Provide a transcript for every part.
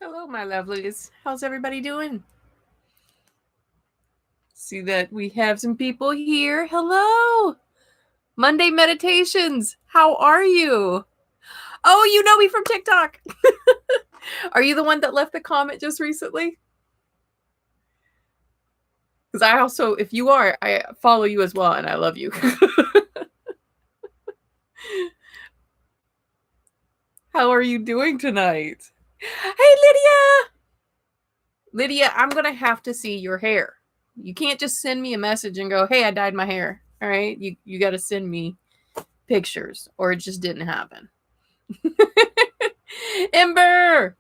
Hello, my lovelies. How's everybody doing? See that we have some people here. Hello. Monday Meditations. How are you? Oh, you know me from TikTok. Are you the one that left the comment just recently? Because I also, if you are, I follow you as well and I love you. How are you doing tonight? Hey, Lydia! Lydia, I'm going to have to see your hair. You can't just send me a message and go, hey, I dyed my hair. All right? You got to send me pictures or it just didn't happen. Ember!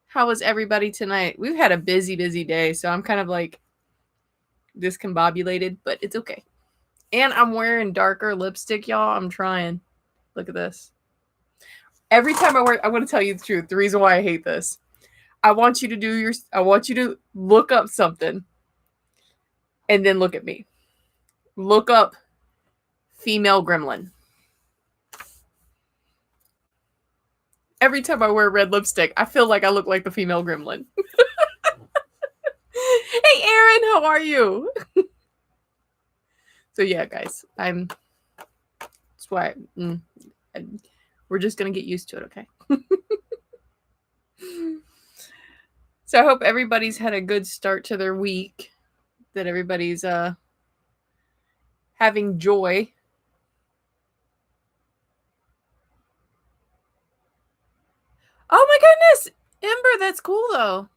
How was everybody tonight? We've had a busy day, so I'm kind of like discombobulated, but it's okay. And I'm wearing darker lipstick, y'all. I'm trying. Look at this. Every time I'm going to tell you the truth. The reason why I hate this. I want you to look up something and then look at me. Look up female gremlin. Every time I wear red lipstick, I feel like I look like the female gremlin. Hey, Aaron, how are you? So yeah, guys, that's why we're just gonna get used to it, okay? So I hope everybody's had a good start to their week, that everybody's having joy. Oh my goodness, Ember, that's cool though.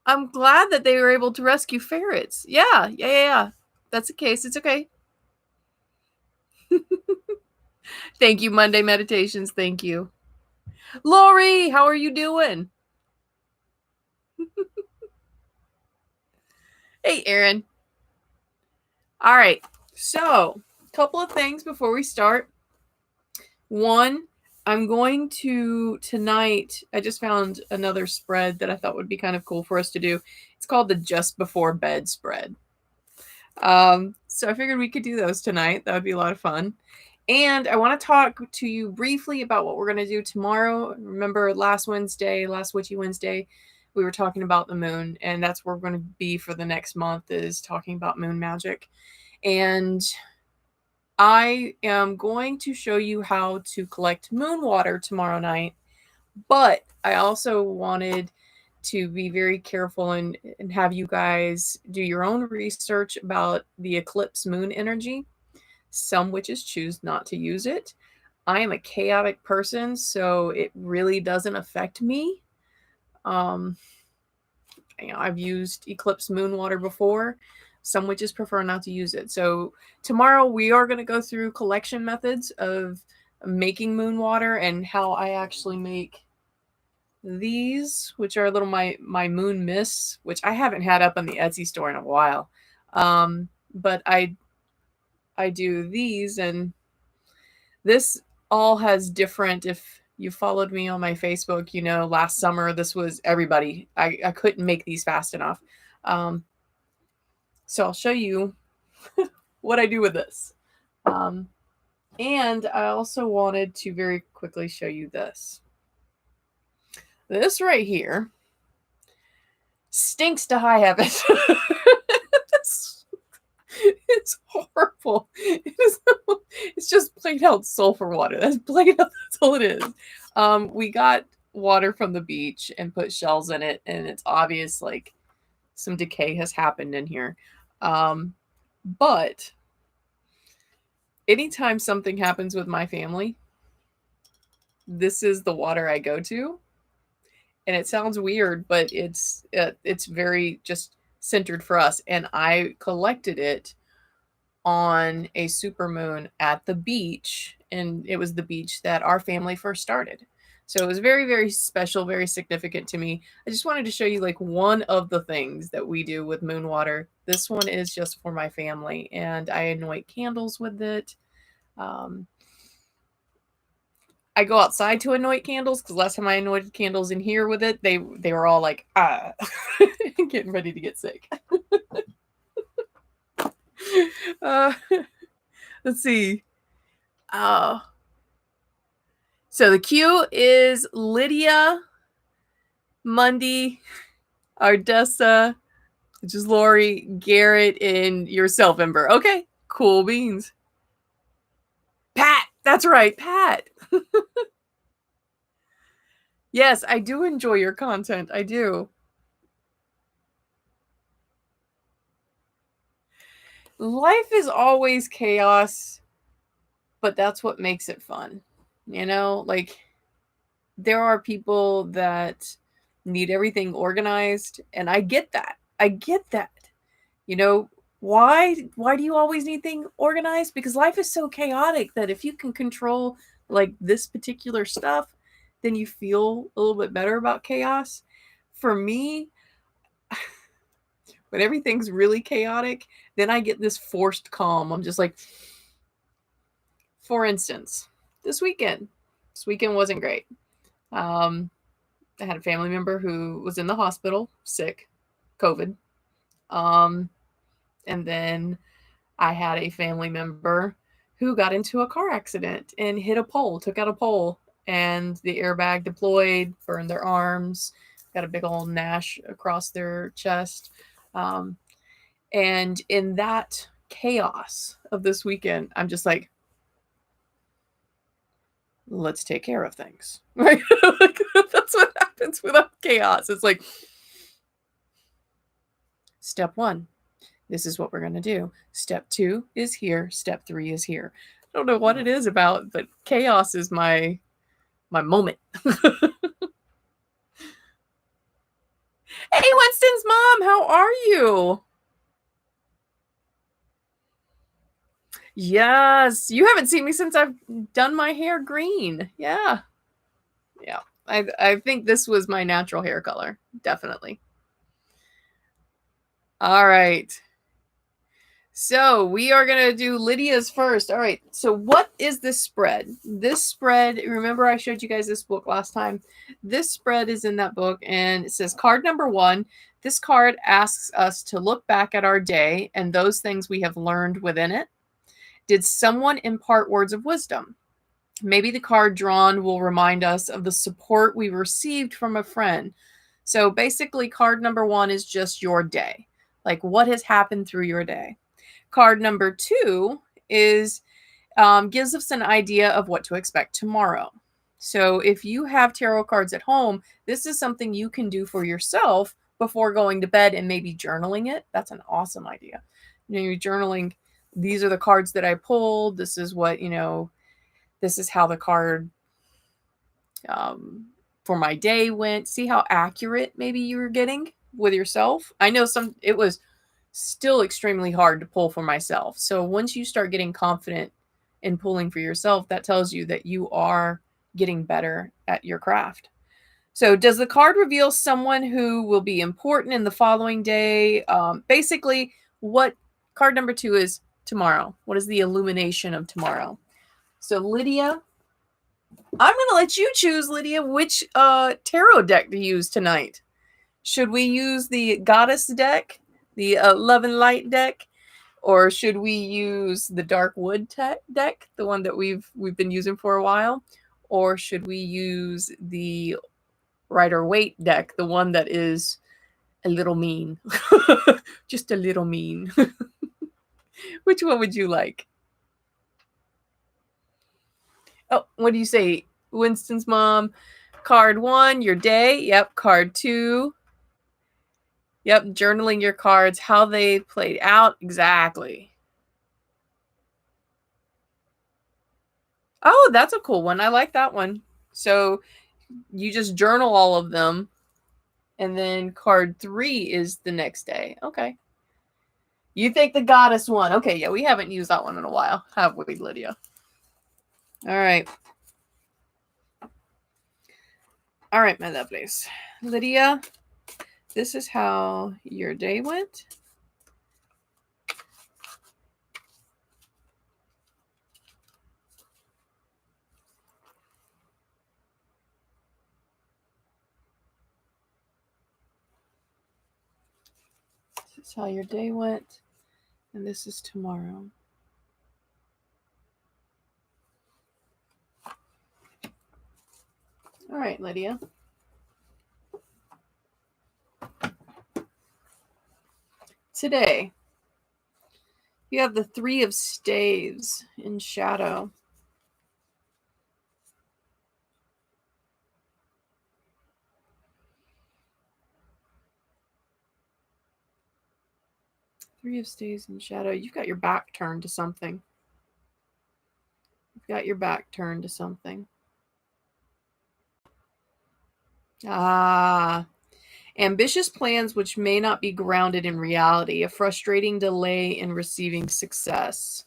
I'm glad that they were able to rescue ferrets. Yeah. That's the case. It's okay. Thank you, Monday Meditations. Thank you. Lori, how are you doing? Hey, Aaron. All right. So, a couple of things before we start. One, I'm going to tonight, I just found another spread that I thought would be kind of cool for us to do. It's called the Just Before Bed spread. So I figured we could do those tonight. That would be a lot of fun. And I want to talk to you briefly about what we're going to do tomorrow. Remember last Witchy Wednesday, we were talking about the moon, and that's where we're going to be for the next month, is talking about moon magic. And I am going to show you how to collect moon water tomorrow night, but I also wanted to be very careful and have you guys do your own research about the eclipse moon energy. Some witches choose not to use it. I am a chaotic person, so it really doesn't affect me. I've used eclipse moon water before. Some witches prefer not to use it. So tomorrow we are going to go through collection methods of making moon water and how I actually make these, which are little my moon mists, which I haven't had up on the Etsy store in a while. But I do these, and this all has different, if you followed me on my Facebook, you know, last summer, this was everybody. I couldn't make these fast enough. So I'll show you what I do with this. And I also wanted to very quickly show you this. This right here stinks to high heaven. It's horrible. It's just plain out sulfur water. That's plain out. That's all it is. We got water from the beach and put shells in it, and it's obvious like some decay has happened in here. But anytime something happens with my family, this is the water I go to. And it sounds weird, but it's very just centered for us. And I collected it on a supermoon at the beach, and it was the beach that our family first started. So it was very, very special, very significant to me. I just wanted to show you like one of the things that we do with moon water. This one is just for my family, and I anoint candles with it. I go outside to anoint candles because last time I anointed candles in here with it, they were all like, getting ready to get sick. Let's see. So the Q is Lydia, Mundy, Ardessa, which is Lori, Garrett, and yourself, Ember. Okay, cool beans. Pat, that's right, Pat. Yes, I do enjoy your content. I do. Life is always chaos, but that's what makes it fun. You know, like there are people that need everything organized, and I get that. I get that. You know, why do you always need things organized? Because life is so chaotic that if you can control like this particular stuff, then you feel a little bit better about chaos. For me, when everything's really chaotic, then I get this forced calm. I'm just like, for instance, this weekend. This weekend wasn't great. I had a family member who was in the hospital, sick, COVID. And then I had a family member who got into a car accident and hit a pole, took out a pole, and the airbag deployed, burned their arms, got a big old nash across their chest. And in that chaos of this weekend, I'm just like, let's take care of things. Right? That's what happens with chaos. It's like, step one, this is what we're going to do. Step two is here. Step three is here. I don't know what it is about, but chaos is my moment. Hey, Winston's mom, how are you? Yes, you haven't seen me since I've done my hair green. Yeah. Yeah. I think this was my natural hair color. Definitely. All right. So we are going to do Lydia's first. All right. So what is this spread? This spread, remember I showed you guys this book last time. This spread is in that book and it says card number 1. This card asks us to look back at our day and those things we have learned within it. Did someone impart words of wisdom? Maybe the card drawn will remind us of the support we received from a friend. So basically, card number 1 is just your day. Like what has happened through your day. Card number 2 is gives us an idea of what to expect tomorrow. So if you have tarot cards at home, this is something you can do for yourself before going to bed and maybe journaling it. That's an awesome idea. You know, you're journaling, these are the cards that I pulled. This is what, this is how the card for my day went. See how accurate maybe you were getting with yourself. I know it was still extremely hard to pull for myself. So once you start getting confident in pulling for yourself, that tells you that you are getting better at your craft. So does the card reveal someone who will be important in the following day? Basically, what card number 2 is tomorrow. What is the illumination of tomorrow? So Lydia, I'm going to let you choose, Lydia, which tarot deck to use tonight. Should we use the Goddess deck, the Love and Light deck, or should we use the Dark Wood deck, the one that we've been using for a while, or should we use the Rider Waite deck, the one that is a little mean, just a little mean? Which one would you like? Oh, what do you say, Winston's mom? Card 1, your day. Yep. Card 2. Yep. Journaling your cards, how they played out. Exactly. Oh, that's a cool one. I like that one. So you just journal all of them. And then card 3 is the next day. Okay. You think the Goddess one. Okay. Yeah. We haven't used that one in a while, have we, Lydia? All right. All right, my lovelies. Lydia, this is how your day went. This is how your day went. And this is tomorrow. All right, Lydia. Today, you have the Three of Staves in shadow. Three of Staves in shadow. You've got your back turned to something. You've got your back turned to something. Ah. Ambitious plans which may not be grounded in reality. A frustrating delay in receiving success.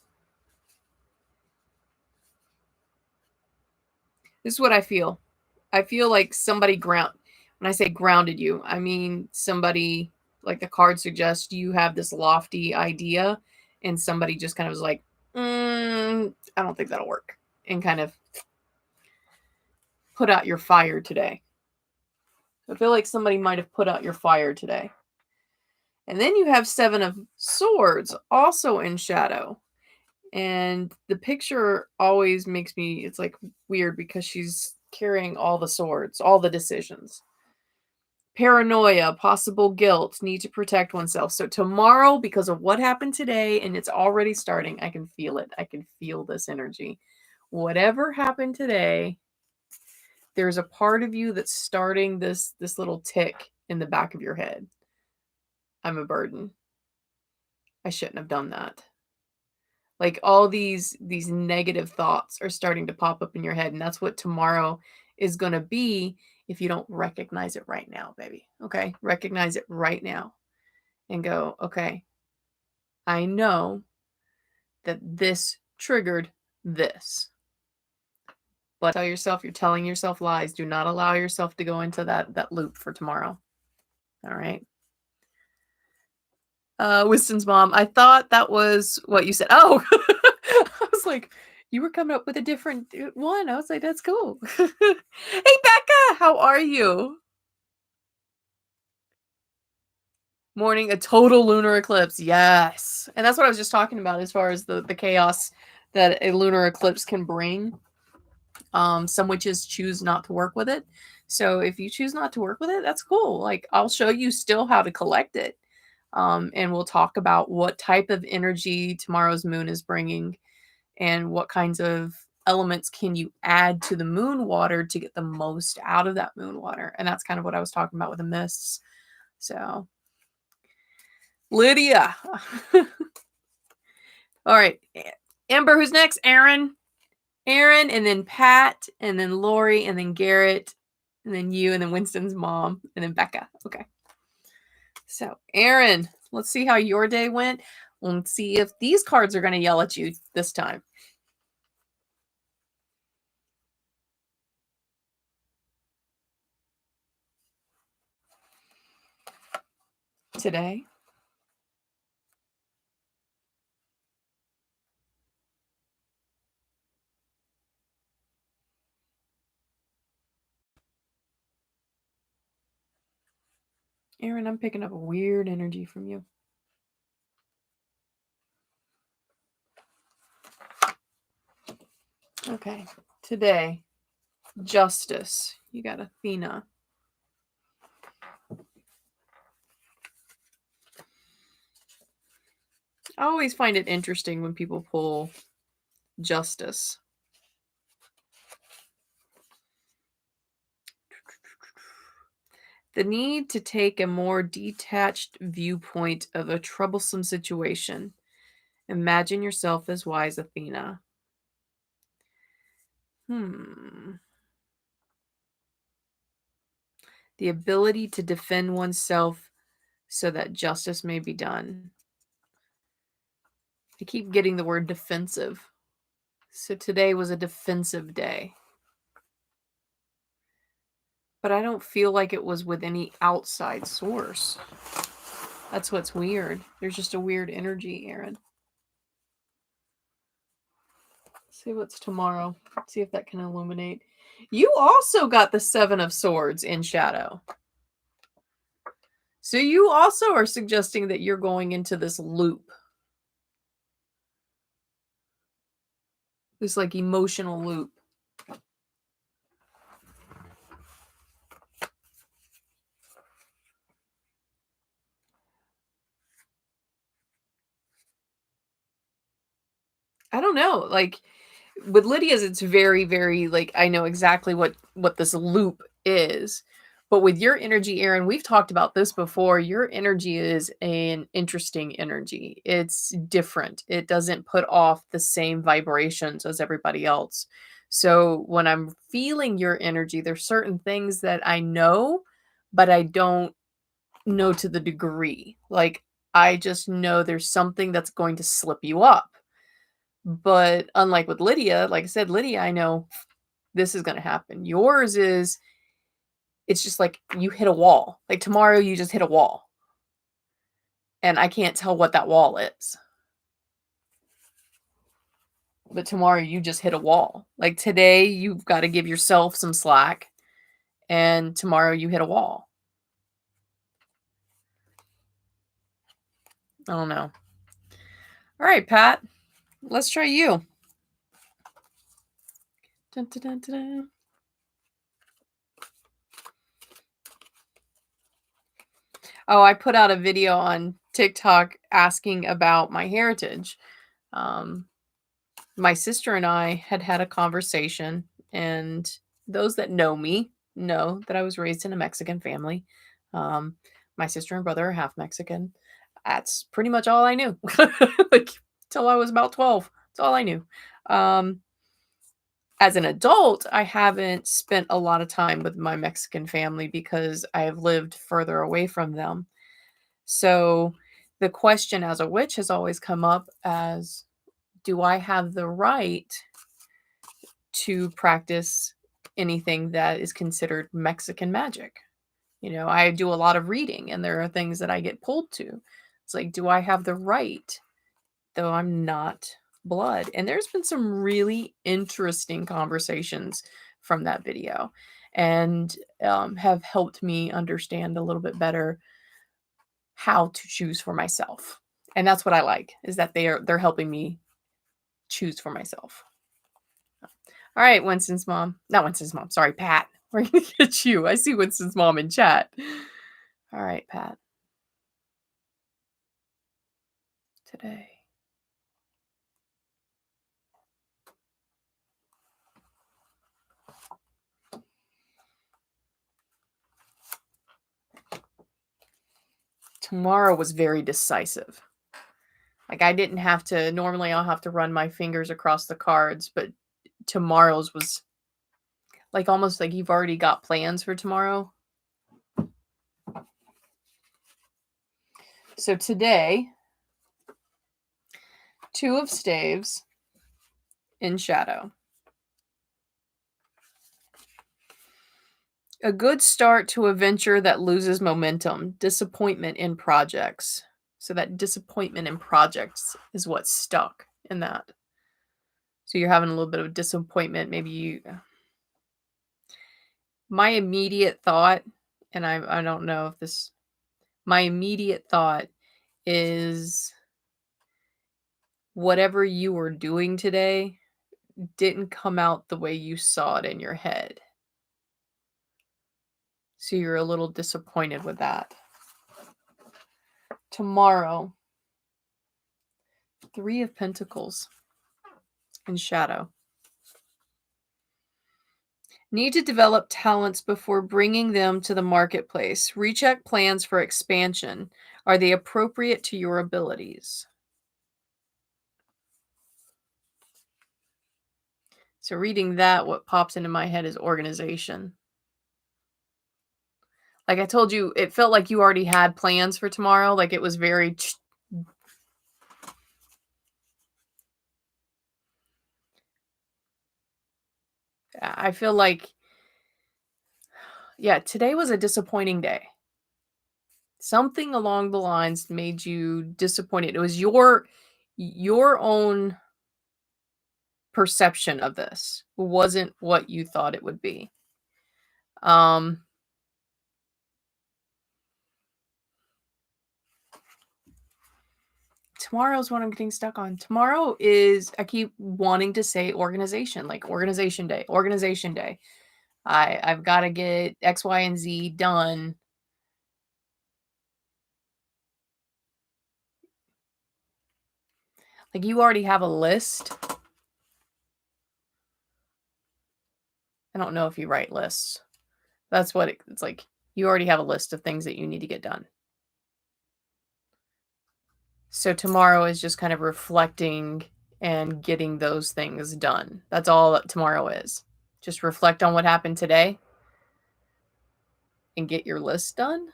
This is what I feel. I feel like somebody when I say grounded you, I mean somebody, like the card suggests, you have this lofty idea and somebody just kind of was like, I don't think that'll work, and kind of put out your fire today. I feel like somebody might have put out your fire today. And then you have Seven of Swords also in shadow. And the picture always makes me, it's like weird because she's carrying all the swords, all the decisions. Paranoia, possible guilt, need to protect oneself. So tomorrow, because of what happened today, and it's already starting, I can feel it. I can feel this energy. Whatever happened today, there's a part of you that's starting this little tick in the back of your head. I'm a burden. I shouldn't have done that. Like all these negative thoughts are starting to pop up in your head, and that's what tomorrow is going to be if you don't recognize it right now, baby. Okay? Recognize it right now and go, okay, I know that this triggered this. But tell yourself you're telling yourself lies. Do not allow yourself to go into that loop for tomorrow. All right? Winston's mom, I thought that was what you said. Oh, I was like, you were coming up with a different one. I was like, that's cool. Hey, Becca, how are you? Morning, a total lunar eclipse. Yes. And that's what I was just talking about as far as the chaos that a lunar eclipse can bring. Some witches choose not to work with it. So if you choose not to work with it, that's cool. Like, I'll show you still how to collect it. And we'll talk about what type of energy tomorrow's moon is bringing and what kinds of elements can you add to the moon water to get the most out of that moon water. And that's kind of what I was talking about with the mists. So, Lydia. All right. Amber, who's next? Aaron, and then Pat, and then Lori, and then Garrett, and then you, and then Winston's mom, and then Becca. Okay. So, Aaron, let's see how your day went. Let's see if these cards are going to yell at you this time. Today. Aaron, I'm picking up a weird energy from you. Okay. Today, justice. You got Athena. I always find it interesting when people pull justice. The need to take a more detached viewpoint of a troublesome situation. Imagine yourself as wise Athena. The ability to defend oneself so that justice may be done. I keep getting the word defensive. So today was a defensive day. But I don't feel like it was with any outside source. That's what's weird. There's just a weird energy, Aaron. Let's see what's tomorrow. Let's see if that can illuminate. You also got the Seven of Swords in shadow. So you also are suggesting that you're going into this loop. This like emotional loop. don't know. Like with Lydia's, it's very, very like I know exactly what this loop is. But with your energy, Aaron, we've talked about this before. Your energy is an interesting energy. It's different. It doesn't put off the same vibrations as everybody else. So when I'm feeling your energy, there's certain things that I know, but I don't know to the degree. Like I just know there's something that's going to slip you up. But unlike with Lydia, like I said, Lydia, I know this is going to happen. Yours is, it's just like you hit a wall. Like tomorrow, you just hit a wall. And I can't tell what that wall is. But tomorrow, you just hit a wall. Like today, you've got to give yourself some slack. And tomorrow, you hit a wall. I don't know. All right, Pat, let's try you. Dun, dun, dun, dun, dun. Oh, I put out a video on TikTok asking about my heritage. My sister and I had a conversation, and those that know me know that I was raised in a Mexican family. My sister and brother are half Mexican. That's pretty much all I knew. Like till I was about 12. That's all I knew. As an adult, I haven't spent a lot of time with my Mexican family because I have lived further away from them. So the question as a witch has always come up as, do I have the right to practice anything that is considered Mexican magic? You know, I do a lot of reading and there are things that I get pulled to. It's like, do I have the right, though I'm not blood? And there's been some really interesting conversations from that video and have helped me understand a little bit better how to choose for myself. And that's what I like, is that they're helping me choose for myself. All right, Winston's mom. Not Winston's mom. Sorry, Pat. We're going to get you. I see Winston's mom in chat. All right, Pat. Today. Tomorrow was very decisive. Like I didn't have to, normally I'll have to run my fingers across the cards, but tomorrow's was like almost like you've already got plans for tomorrow. So today, 2 of staves in shadow. A good start to a venture that loses momentum, disappointment in projects. So that disappointment in projects is what's stuck in that. So you're having a little bit of disappointment. My immediate thought, and I don't know if this, my immediate thought is whatever you were doing today didn't come out the way you saw it in your head. So you're a little disappointed with that. Tomorrow, 3 of Pentacles in shadow. Need to develop talents before bringing them to the marketplace. Recheck plans for expansion. Are they appropriate to your abilities? So reading that, what pops into my head is organization. Like I told you, it felt like you already had plans for tomorrow. Like it was very... I feel like, yeah, today was a disappointing day. Something along the lines made you disappointed. It was your own perception of this wasn't what you thought it would be. Tomorrow's what I'm getting stuck on. Tomorrow is, I keep wanting to say organization, like organization day, organization day. I've got to get X, Y, and Z done. Like you already have a list I don't know if you write lists. That's what it's like. You already have a list of things that you need to get done. So tomorrow is just kind of reflecting and getting those things done. That's all that tomorrow is. Just reflect on what happened today and get your list done.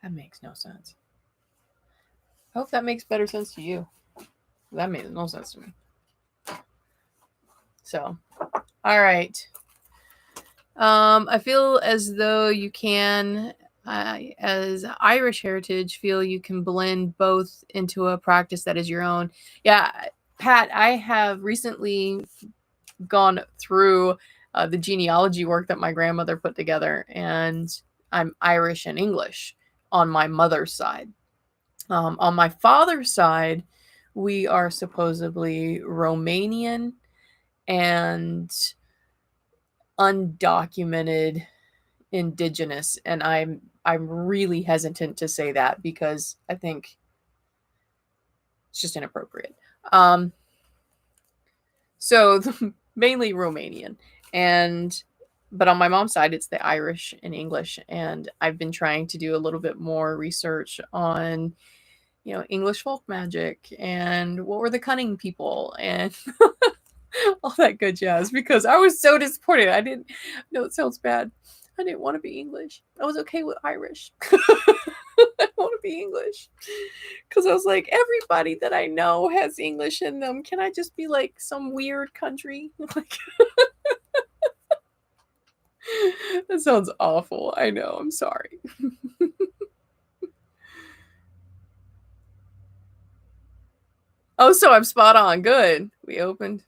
That makes no sense. I hope that makes better sense to you. That made no sense to me. So, all right. I feel as though you can, as Irish heritage, feel you can blend both into a practice that is your own. Yeah, Pat, I have recently gone through the genealogy work that my grandmother put together, and I'm Irish and English on my mother's side. On my father's side, we are supposedly Romanian and undocumented indigenous, and I'm really hesitant to say that because I think it's just inappropriate. So mainly Romanian, but on my mom's side it's the Irish and English, and I've been trying to do a little bit more research on English folk magic and what were the cunning people and all that good jazz, because I was so disappointed. I didn't know, it sounds bad. I didn't want to be English. I was okay with Irish. I want to be English because I was like, everybody that I know has English in them. Can I just be like some weird country? Like, that sounds awful. I know. I'm sorry. Oh, so I'm spot on. Good. We opened.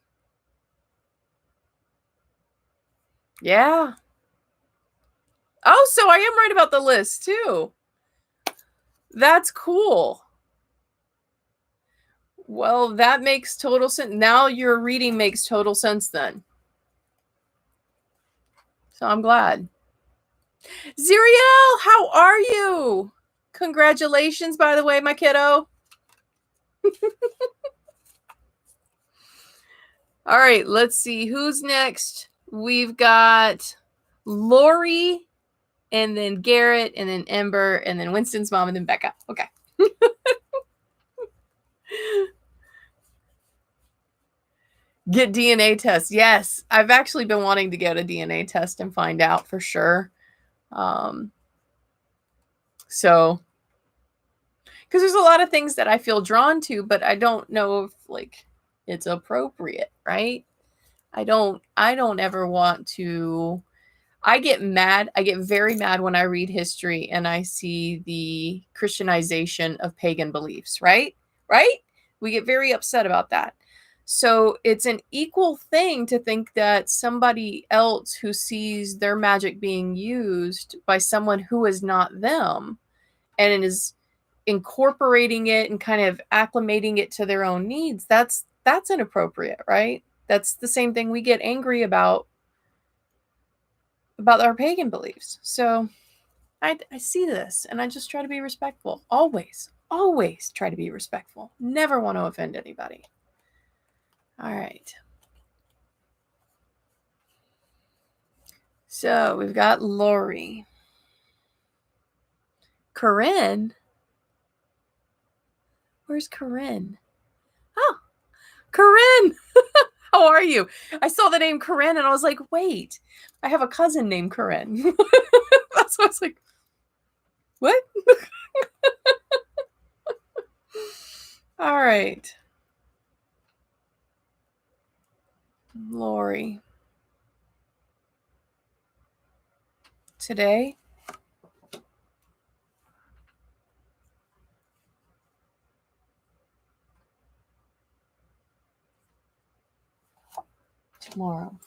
Yeah. Oh, so I am right about the list too. That's cool. Well, that makes total sense. Now your reading makes total sense then. So I'm glad. Ziriel, how are you? Congratulations, by the way, my kiddo. All right, let's see who's next. We've got Lori, and then Garrett, and then Ember, and then Winston's mom, and then Becca. Okay. Get DNA tests. Yes, I've actually been wanting to get a DNA test and find out for sure. So, because there's a lot of things that I feel drawn to, but I don't know if like it's appropriate, right? I don't ever want to. I get mad. I get very mad when I read history and I see the Christianization of pagan beliefs, right? Right? We get very upset about that. So it's an equal thing to think that somebody else who sees their magic being used by someone who is not them and is incorporating it and kind of acclimating it to their own needs, that's inappropriate, right? That's the same thing we get angry about our pagan beliefs. So I see this and I just try to be respectful. Always try to be respectful. Never want to offend anybody. All right. So we've got Lori. Corinne? Where's Corinne? Oh, Corinne! How are you? I saw the name Corinne and I was like, wait, I have a cousin named Corinne. That's what I was like, what? All right. Lori. Today? Tomorrow.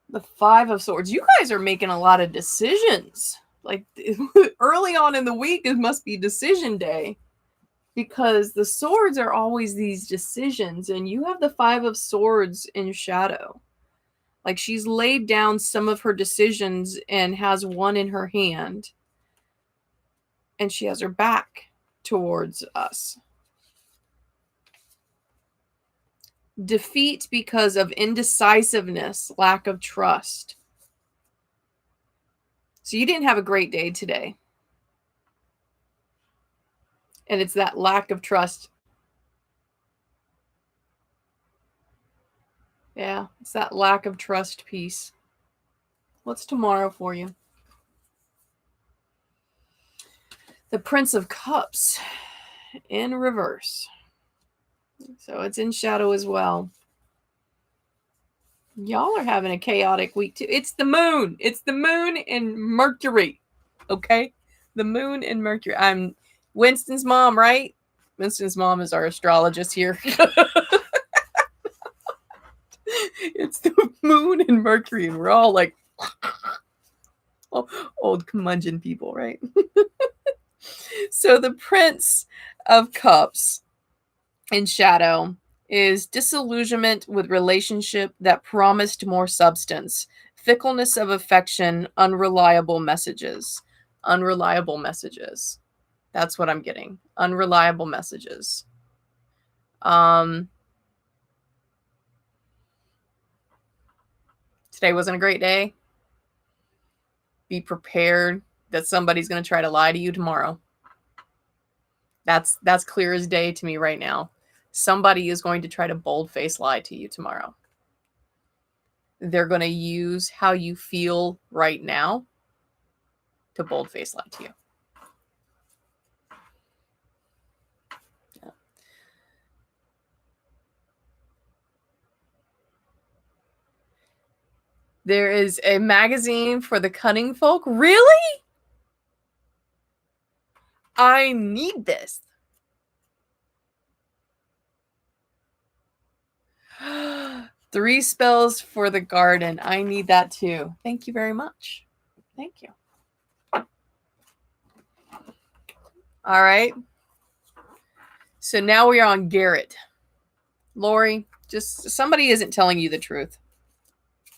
The Five of Swords. You guys are making a lot of decisions. Like early on in the week, it must be decision day. Because the swords are always these decisions, and you have the Five of Swords in shadow. Like she's laid down some of her decisions and has one in her hand. And she has her back towards us. defeat because of indecisiveness, lack of trust. So you didn't have a great day today. And it's that lack of trust. Yeah, it's that lack of trust piece. What's tomorrow for you? The Prince of Cups in reverse. So it's in shadow as well. Y'all are having a chaotic week too. It's the moon. It's the moon and Mercury. Okay? The moon and Mercury. I'm Winston's mom, right? Winston's mom is our astrologist here. It's the moon and Mercury, and we're all like old curmudgeon people, right? So the Prince of Cups in shadow is disillusionment with relationship that promised more substance, fickleness of affection, unreliable messages. Unreliable messages. That's what I'm getting. Unreliable messages. Today wasn't a great day. Be prepared that somebody's going to try to lie to you tomorrow. That's clear as day to me right now. Somebody is going to try to bold-face lie to you tomorrow. They're going to use how you feel right now to bold-face lie to you. Yeah. There is a magazine for the cunning folk. Really? I need this. Three spells for the garden. I need that too. Thank you very much. Thank you. All right. So now we are on Garrett. Lori, just somebody isn't telling you the truth.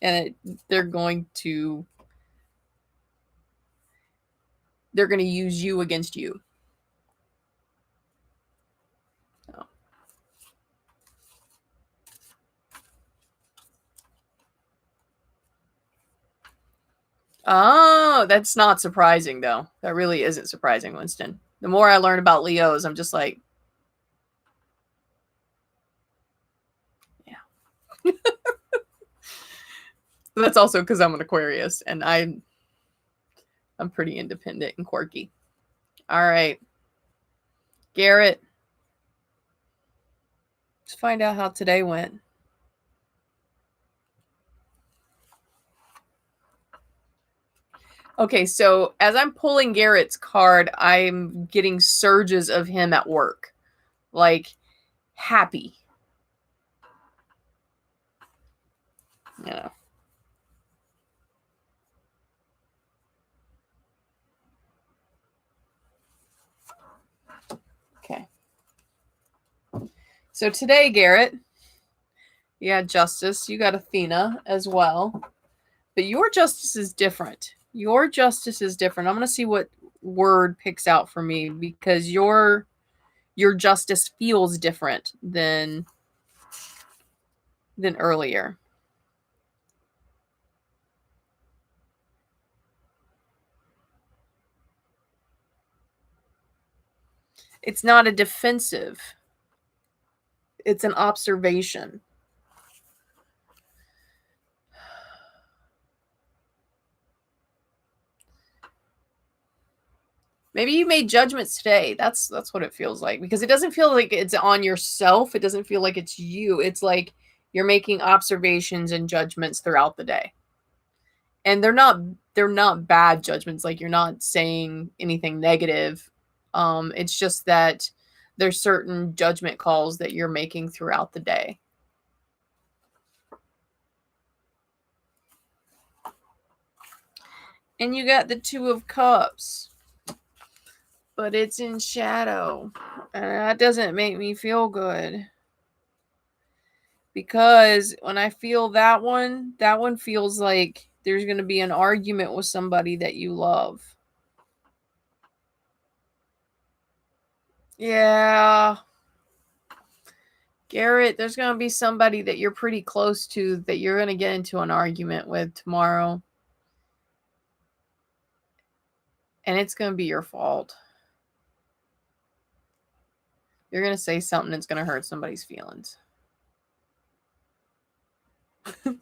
And they're going to use you against you. Oh, that's not surprising, though. That really isn't surprising, Winston. The more I learn about Leos, I'm just like, yeah. That's also because I'm an Aquarius, and I'm pretty independent and quirky. All right. Garrett. Let's find out how today went. Okay, so as I'm pulling Garrett's card, I'm getting surges of him at work. Like, happy. You know. Okay. So today, Garrett, you got Justice. You got Athena as well. But your Justice is different. Your Justice is different. I'm going to see what word picks out for me because your Justice feels different than earlier. It's not a defensive. It's an observation. Maybe you made judgments today. That's what it feels like because it doesn't feel like it's on yourself. It doesn't feel like it's you. It's like you're making observations and judgments throughout the day. And they're not bad judgments. Like you're not saying anything negative. It's just that there's certain judgment calls that you're making throughout the day. And you got the Two of Cups. But it's in shadow. And that doesn't make me feel good. Because when I feel that one feels like there's going to be an argument with somebody that you love. Yeah. Garrett, there's going to be somebody that you're pretty close to that you're going to get into an argument with tomorrow. And it's going to be your fault. You're going to say something that's going to hurt somebody's feelings.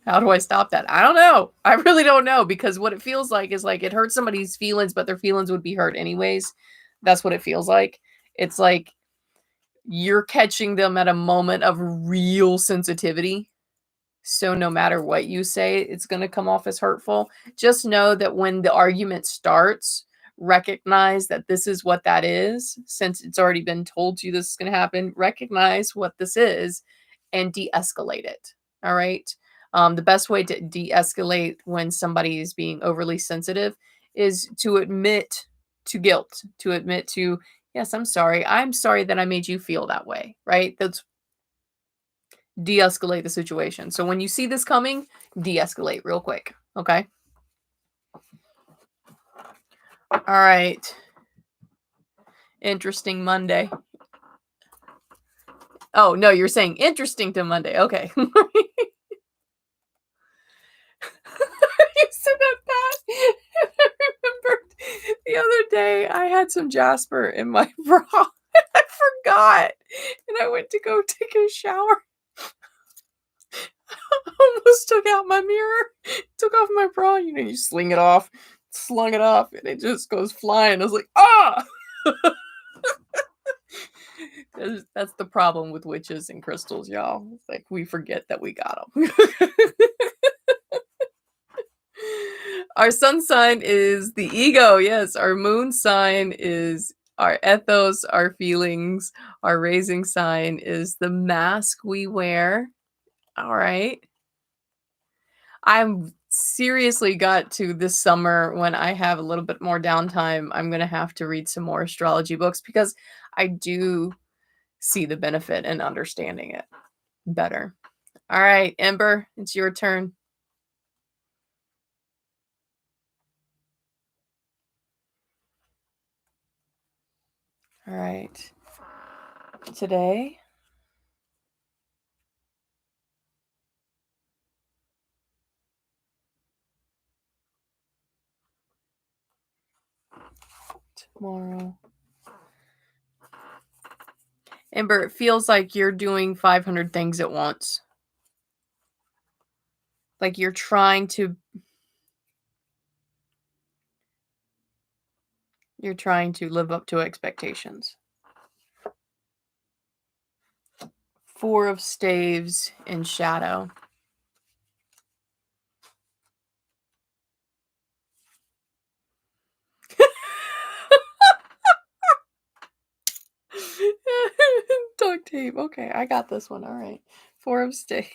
How do I stop that? I don't know. I really don't know, because what it feels like is like it hurts somebody's feelings, but their feelings would be hurt anyways. That's what it feels like. It's like you're catching them at a moment of real sensitivity. So no matter what you say, it's going to come off as hurtful. Just know that when the argument starts, recognize that this is what that is. Since it's already been told to you this is going to happen, recognize what this is and de-escalate it. All right. The best way to de-escalate when somebody is being overly sensitive is to admit to guilt, to admit to, yes, I'm sorry. I'm sorry that I made you feel that way, right? That's de-escalate the situation. So when you see this coming, de-escalate real quick. Okay. All right. Interesting Monday. Oh, no, you're saying interesting to Monday. Okay. You said that, Pat. And I remembered the other day I had some Jasper in my bra. I forgot. And I went to go take a shower. I almost took out my mirror. Took off my bra. You know, you sling it off. Slung it off. And it just goes flying. I was like, ah! That's the problem with witches and crystals, y'all. It's like we forget that we got them. Our sun sign is the ego. Yes, our moon sign is our ethos, our feelings. Our raising sign is the mask we wear. All right. I'm seriously got to this summer when I have a little bit more downtime. I'm going to have to read some more astrology books because I do see the benefit in understanding it better. All right, Ember, it's your turn. All right. Today, tomorrow. Ember, it feels like you're doing 500 things at once. Like you're trying to live up to expectations. Four of staves in shadow. Duct tape. Okay, I got this one. All right. Four of staves.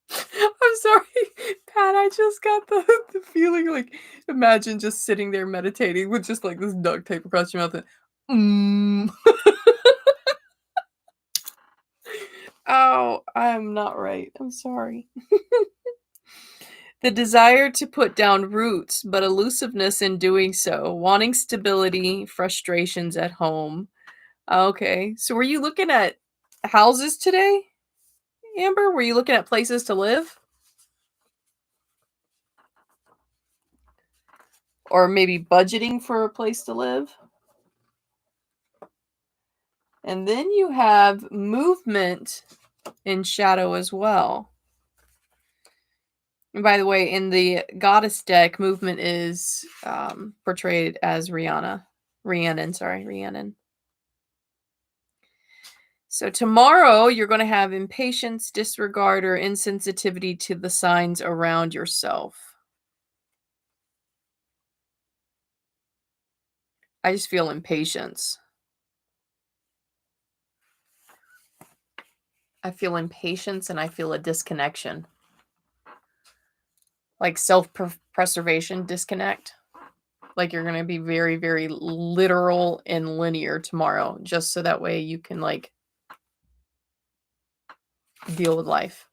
I'm sorry, Pat. I just got the feeling like, imagine just sitting there meditating with just like this duct tape across your mouth. And, Oh, I'm not right. I'm sorry. The desire to put down roots, but elusiveness in doing so, wanting stability, frustrations at home. Okay. So were you looking at houses today, Amber? Were you looking at places to live? Or maybe budgeting for a place to live? And then you have movement in shadow as well. And by the way, in the goddess deck, movement is portrayed as Rhiannon. So tomorrow you're going to have impatience, disregard, or insensitivity to the signs around yourself. I just feel impatience. I feel impatience and I feel a disconnection. Like self-preservation disconnect. Like you're going to be very, very literal and linear tomorrow, just so that way you can like deal with life.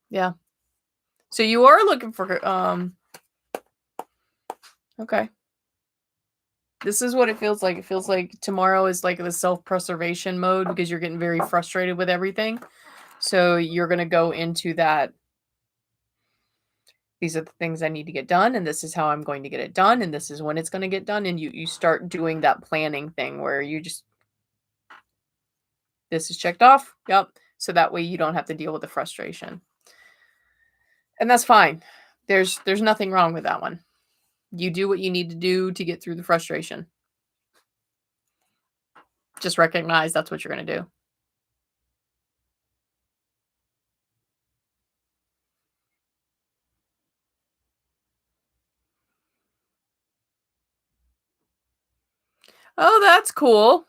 Yeah. So you are looking for okay. This is what it feels like. It feels like tomorrow is like the self-preservation mode because you're getting very frustrated with everything. So you're going to go into that. These are the things I need to get done, and this is how I'm going to get it done, and this is when it's going to get done. And you start doing that planning thing where you just, this is checked off. Yep. So that way you don't have to deal with the frustration. And that's fine. There's nothing wrong with that one. You do what you need to do to get through the frustration. Just recognize that's what you're going to do. Oh, that's cool.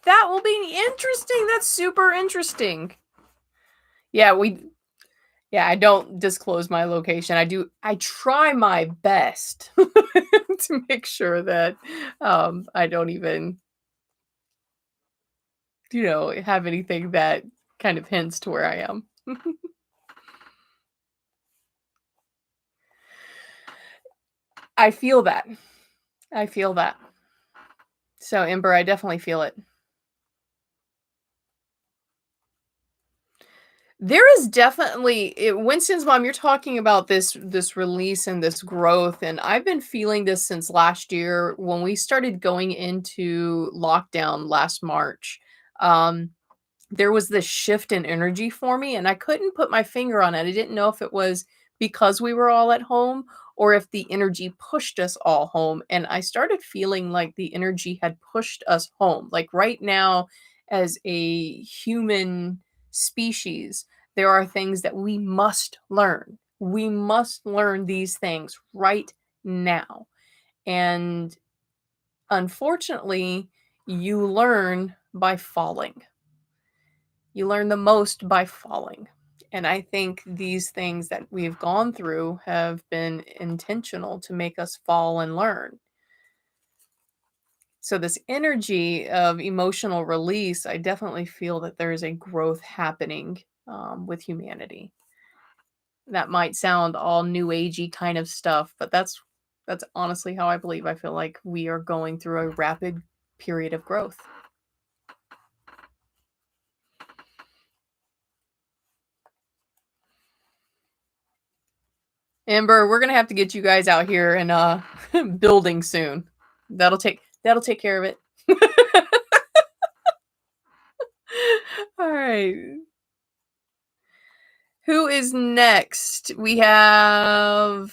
That will be interesting. That's super interesting. Yeah, I don't disclose my location. I try my best to make sure that I don't even, have anything that kind of hints to where I am. I feel that. I feel that. So, Ember, I definitely feel it. There is definitely Winston's mom, you're talking about this release and this growth, and I've been feeling this since last year when we started going into lockdown last March. Um, there was this shift in energy for me, and I couldn't put my finger on it. I didn't know if it was because we were all at home or if the energy pushed us all home. And I started feeling like the energy had pushed us home. Like right now, as a human species, there are things that we must learn. We must learn these things right now. And unfortunately, you learn by falling. You learn the most by falling. And I think these things that we've gone through have been intentional to make us fall and learn. So, this energy of emotional release, I definitely feel that there is a growth happening with humanity. That might sound all new agey kind of stuff, but that's honestly how I believe. I feel like we are going through a rapid period of growth. Amber, we're gonna have to get you guys out here and building soon. That'll take care of it. All right. Who is next? We have,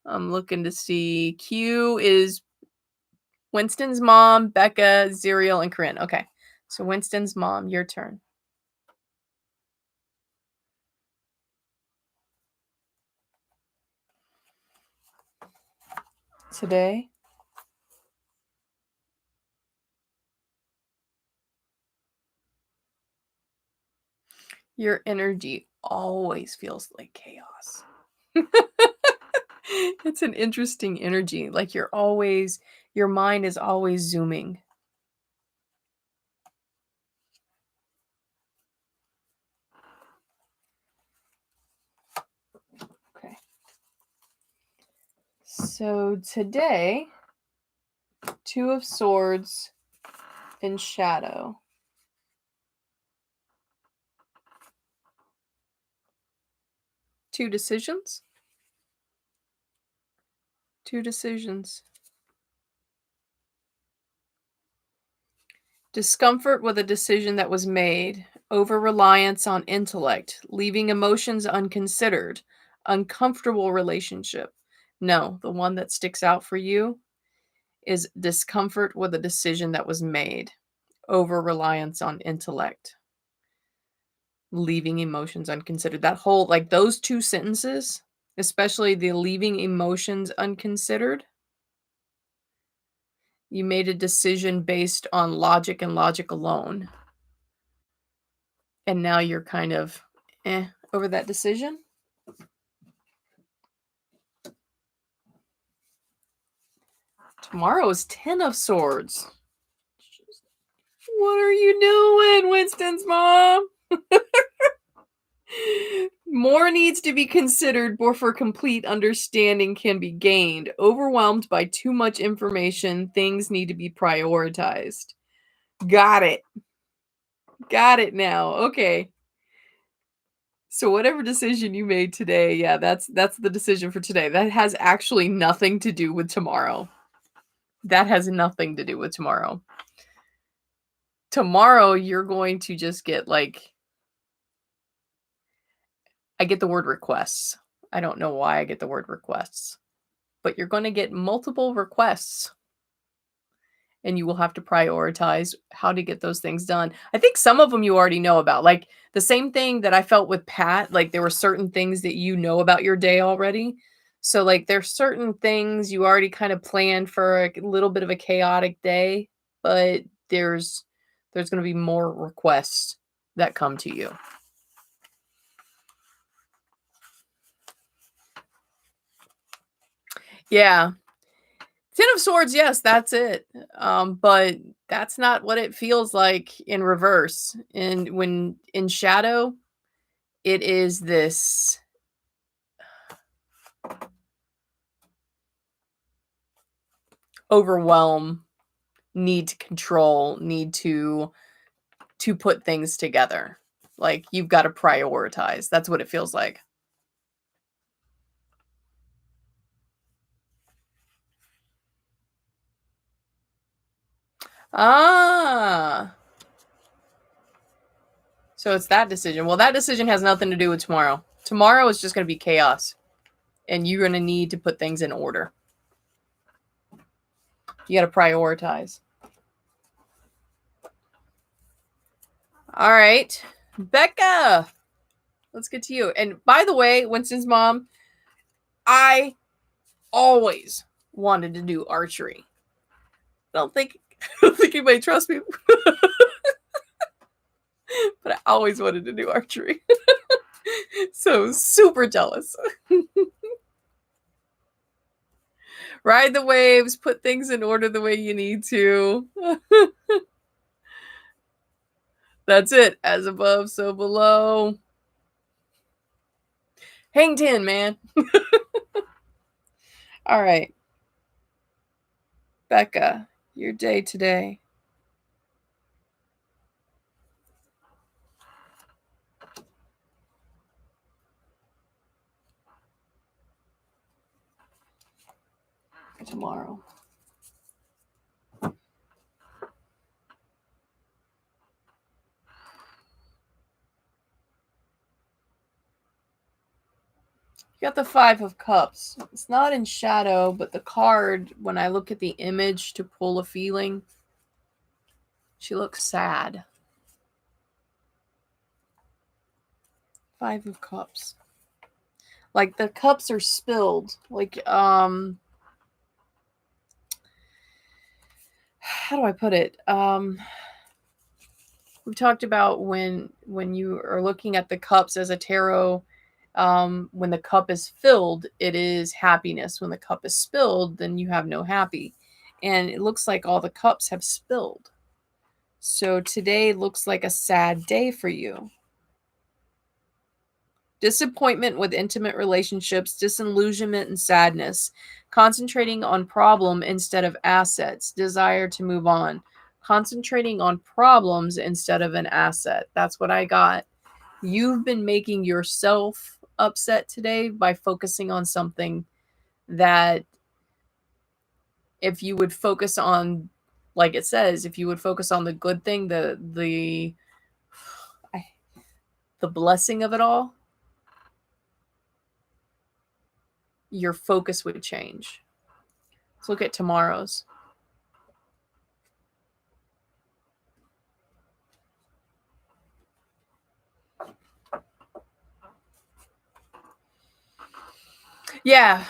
I'm looking to see. Q is Winston's mom, Becca, Zerial, and Corinne. Okay. So Winston's mom, your turn. Today, your energy always feels like chaos. It's an interesting energy. Like your mind is always zooming. Okay. So today, Two of Swords in shadow. Two decisions. Two decisions. Discomfort with a decision that was made. Over-reliance on intellect. Leaving emotions unconsidered. Uncomfortable relationship. No, the one that sticks out for you is discomfort with a decision that was made. Over-reliance on intellect. Leaving emotions unconsidered. That whole, like those two sentences, especially the leaving emotions unconsidered. You made a decision based on logic and logic alone. And now you're kind of over that decision. Tomorrow is 10 of Swords. What are you doing, Winston's mom? More needs to be considered before complete understanding can be gained. Overwhelmed by too much information, things need to be prioritized. Got it. Got it now. Okay. So whatever decision you made today, yeah, that's the decision for today. That has actually nothing to do with tomorrow. That has nothing to do with tomorrow. Tomorrow you're going to just get like, I get the word requests. I don't know why I get the word requests. But you're going to get multiple requests. And you will have to prioritize how to get those things done. I think some of them you already know about. Like the same thing that I felt with Pat, like there were certain things that you know about your day already. So like there's certain things you already kind of planned for a little bit of a chaotic day, but there's going to be more requests that come to you. Yeah. Ten of Swords, yes, that's it. But that's not what it feels like in reverse. And when in shadow, it is this overwhelm, need to control, need to put things together. Like you've got to prioritize. That's what it feels like. Ah. So it's that decision. Well, that decision has nothing to do with tomorrow. Tomorrow is just going to be chaos. And you're going to need to put things in order. You got to prioritize. All right. Becca, let's get to you. And by the way, Winston's mom, I always wanted to do archery. I don't think anybody trusts me. But I always wanted to do archery. So super jealous. Ride the waves, put things in order the way you need to. That's it. As above, so below. Hang 10, man. All right. Becca, your day today. Tomorrow. You got the Five of Cups. It's not in shadow, but the card, when I look at the image to pull a feeling, she looks sad. Five of Cups. Like the cups are spilled. Like, how do I put it? We talked about when you are looking at the cups as a tarot, when the cup is filled, it is happiness. When the cup is spilled, then you have no happy. And it looks like all the cups have spilled. So today looks like a sad day for you. Disappointment with intimate relationships, disillusionment and sadness, concentrating on problem instead of assets, desire to move on, concentrating on problems instead of an asset. That's what I got. You've been making yourself upset today by focusing on something that if you would focus on, like it says, if you would focus on the good thing, the blessing of it all, your focus would change. Let's look at tomorrow's. Yeah.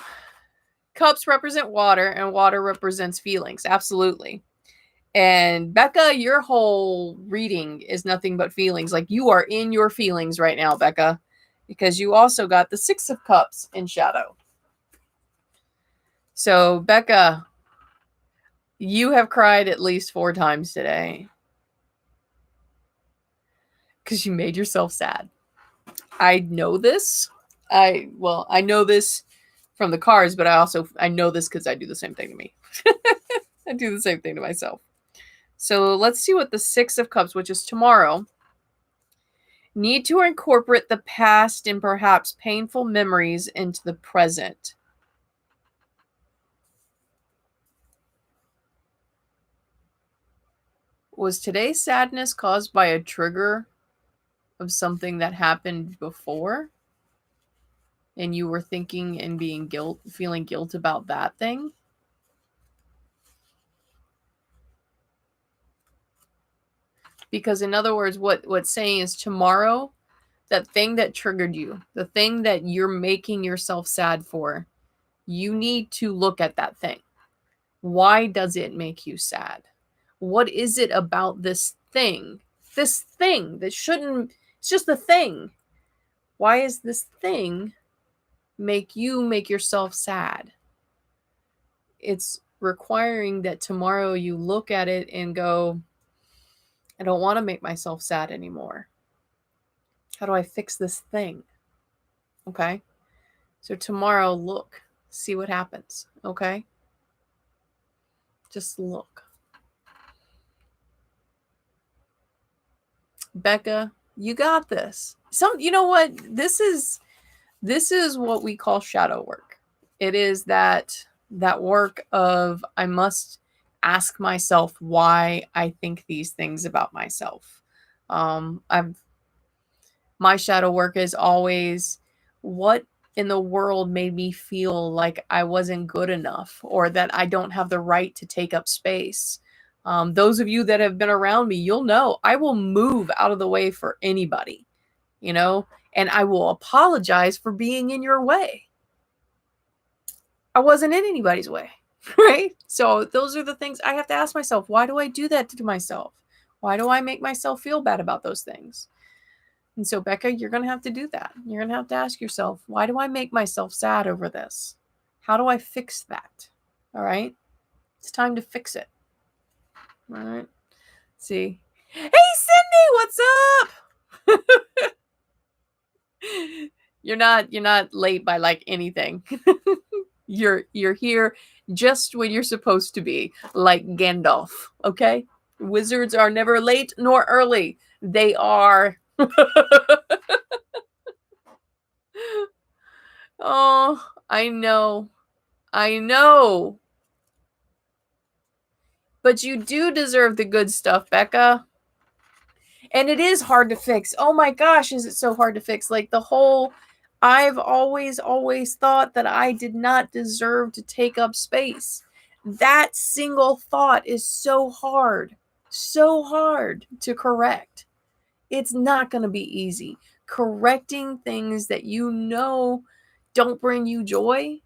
Cups represent water, and water represents feelings. Absolutely. And Becca, your whole reading is nothing but feelings. Like you are in your feelings right now, Becca, because you also got the Six of Cups in shadow. So, Becca, you have cried at least 4 times today because you made yourself sad. I know this. I know this from the cards, but I know this because I do the same thing to me. I do the same thing to myself. So let's see what the Six of Cups, which is tomorrow, need to incorporate the past and perhaps painful memories into the present. Was today's sadness caused by a trigger of something that happened before? And you were thinking and feeling guilt about that thing? Because in other words, what's saying is tomorrow, that thing that triggered you, the thing that you're making yourself sad for, you need to look at that thing. Why does it make you sad? What is it about this thing? This thing that shouldn't, it's just a thing. Why is this thing make yourself sad? It's requiring that tomorrow you look at it and go, I don't want to make myself sad anymore. How do I fix this thing? Okay. So tomorrow, look, see what happens. Okay. Just look. Becca, you got this. You know what? This is what we call shadow work. It is that work of I must ask myself why I think these things about myself. My shadow work is always what in the world made me feel like I wasn't good enough or that I don't have the right to take up space. Those of you that have been around me, you'll know I will move out of the way for anybody, and I will apologize for being in your way. I wasn't in anybody's way, right? So those are the things I have to ask myself. Why do I do that to myself? Why do I make myself feel bad about those things? And so, Becca, you're going to have to do that. You're going to have to ask yourself, why do I make myself sad over this? How do I fix that? All right. It's time to fix it. All right. See. Hey, Cindy, what's up? You're not late by like anything. You're here just when you're supposed to be, like Gandalf, okay? Wizards are never late nor early. They are Oh, I know. I know. But you do deserve the good stuff, Becca. And it is hard to fix. Oh my gosh, is it so hard to fix? Like I've always thought that I did not deserve to take up space. That single thought is so hard to correct. It's not going to be easy. Correcting things that don't bring you joy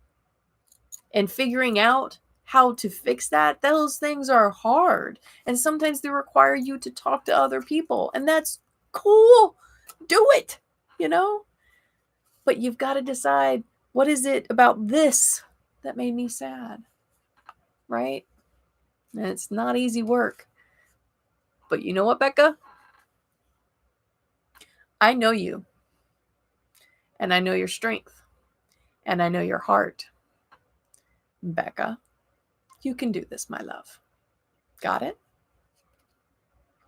and figuring out how to fix that, those things are hard. And sometimes they require you to talk to other people. And that's cool. Do it, But you've got to decide, what is it about this that made me sad? Right? And it's not easy work. But you know what, Becca? I know you. And I know your strength. And I know your heart. Becca, you can do this, my love. Got it?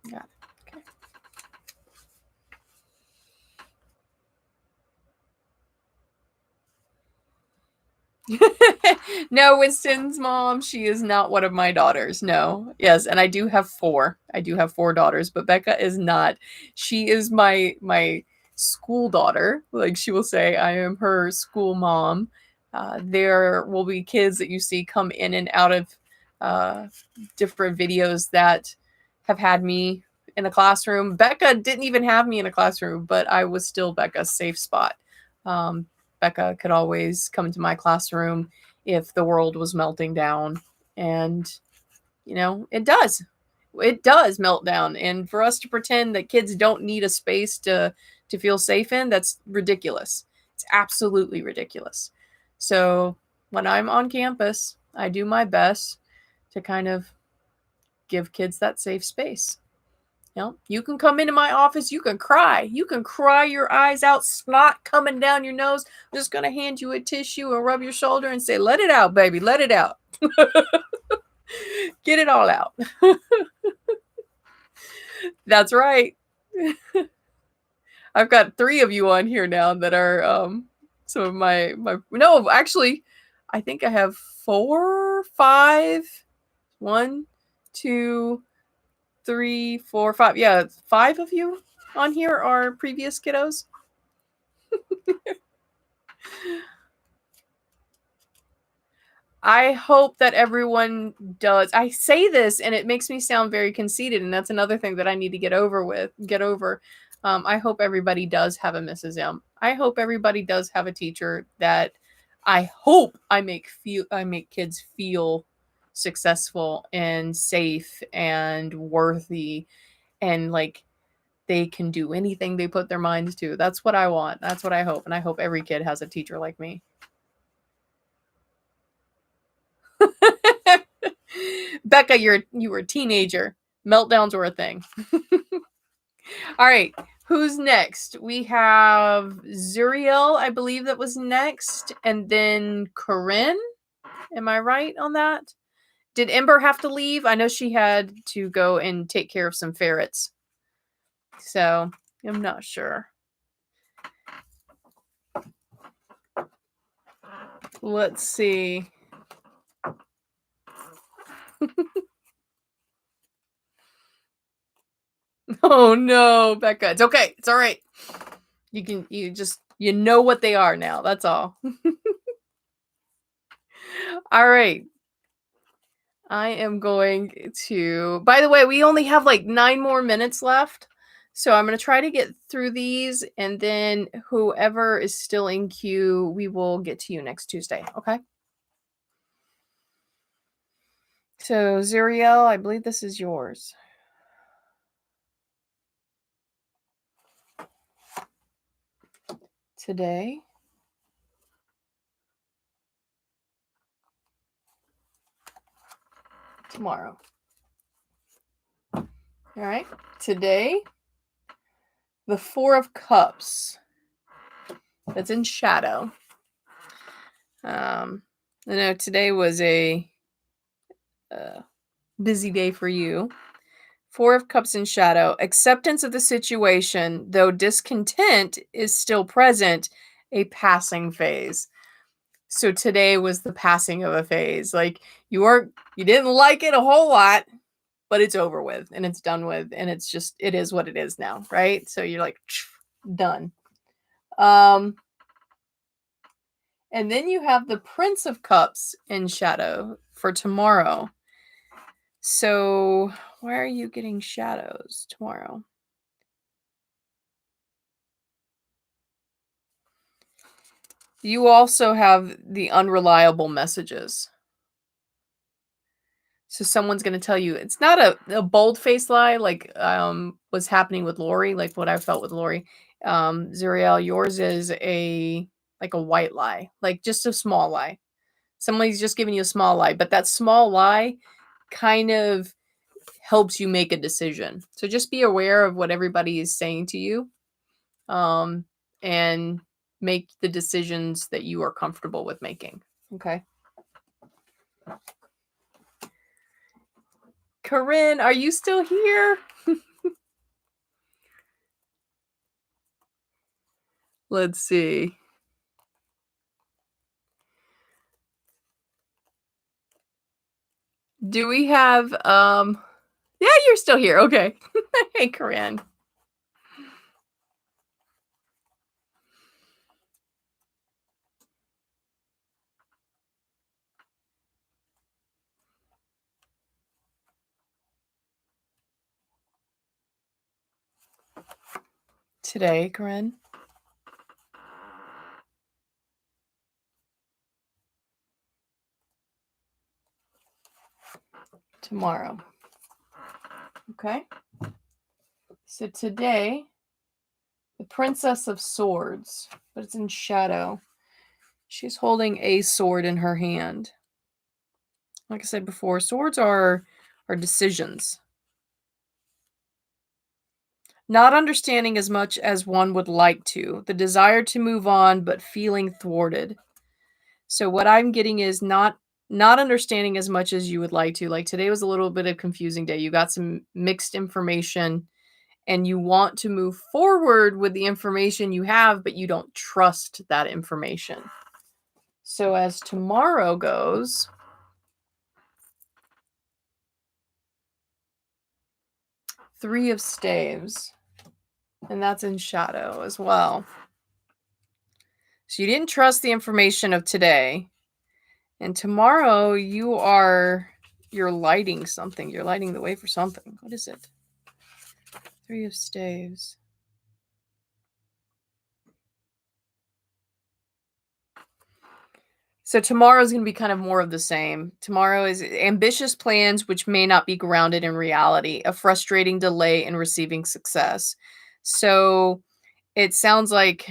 Got it. No, Winston's mom, she is not one of my daughters. No. Yes, and I do have 4. I do have 4 daughters, but Becca is not. She is my school daughter. Like she will say, I am her school mom. There will be kids that you see come in and out of different videos that have had me in a classroom. Becca didn't even have me in a classroom, but I was still Becca's safe spot. Becca could always come into my classroom if the world was melting down. And, it does melt down. And for us to pretend that kids don't need a space to feel safe in, that's ridiculous. It's absolutely ridiculous. So when I'm on campus, I do my best to kind of give kids that safe space. You can come into my office. You can cry. You can cry your eyes out, snot coming down your nose. I'm just going to hand you a tissue and rub your shoulder and say, let it out, baby. Let it out. Get it all out. That's right. I've got 3 of you on here now that are some of my no, actually, I think I have 4, 5. 1, 2, 3, 4, 5. Yeah, 5 of you on here are previous kiddos. I hope that everyone does. I say this and it makes me sound very conceited, and that's another thing that I need to get over. I hope everybody does have a Mrs. M. I hope everybody does have a teacher that I hope I make kids feel successful and safe and worthy, and like they can do anything they put their minds to. That's what I want. That's what I hope. And I hope every kid has a teacher like me. Becca, you were a teenager. Meltdowns were a thing. All right. Who's next? We have Zuriel, I believe that was next. And then Corinne. Am I right on that? Did Ember have to leave? I know she had to go and take care of some ferrets. So I'm not sure. Let's see. Oh no, Becca. It's okay. It's all right. You know what they are now. That's all. All right. I am going to, by the way, we only have like 9 more minutes left. So I'm going to try to get through these, and then whoever is still in queue, we will get to you next Tuesday. Okay. So Zuriel, I believe this is yours. Today. Tomorrow. All right. Today, the 4 of Cups. That's in shadow. I know today was a busy day for you. 4 of Cups in shadow. Acceptance of the situation, though discontent is still present, a passing phase. So today was the passing of a phase. Like you didn't like it a whole lot, but it's over with and it's done with, and it is what it is now, right? So you're like done. And then you have the Prince of Cups in shadow for tomorrow. So why are you getting shadows tomorrow? You also have the unreliable messages. So someone's going to tell you, it's not a bold-faced lie like was happening with Lori, like what I felt with Lori. Zuriel, yours is like a white lie, like just a small lie. Somebody's just giving you a small lie, but that small lie kind of helps you make a decision. So just be aware of what everybody is saying to you, and make the decisions that you are comfortable with making. Okay. Corinne, are you still here? Let's see. Do we have yeah, you're still here. Okay. Hey, Corinne. Today, Corinne. Tomorrow. Okay. So today, the Princess of Swords, but it's in shadow. She's holding a sword in her hand. Like I said before, swords are decisions. Not understanding as much as one would like to. The desire to move on, but feeling thwarted. So what I'm getting is not understanding as much as you would like to. Like today was a little bit of confusing day. You got some mixed information and you want to move forward with the information you have, but you don't trust that information. So as tomorrow goes, Three of Staves, and that's in shadow as well. So you didn't trust the information of today, and tomorrow you're lighting something. You're lighting the way for something. What is it? Three of Staves. So tomorrow's going to be kind of more of the same. Tomorrow is ambitious plans which may not be grounded in reality, a frustrating delay in receiving success. So it sounds like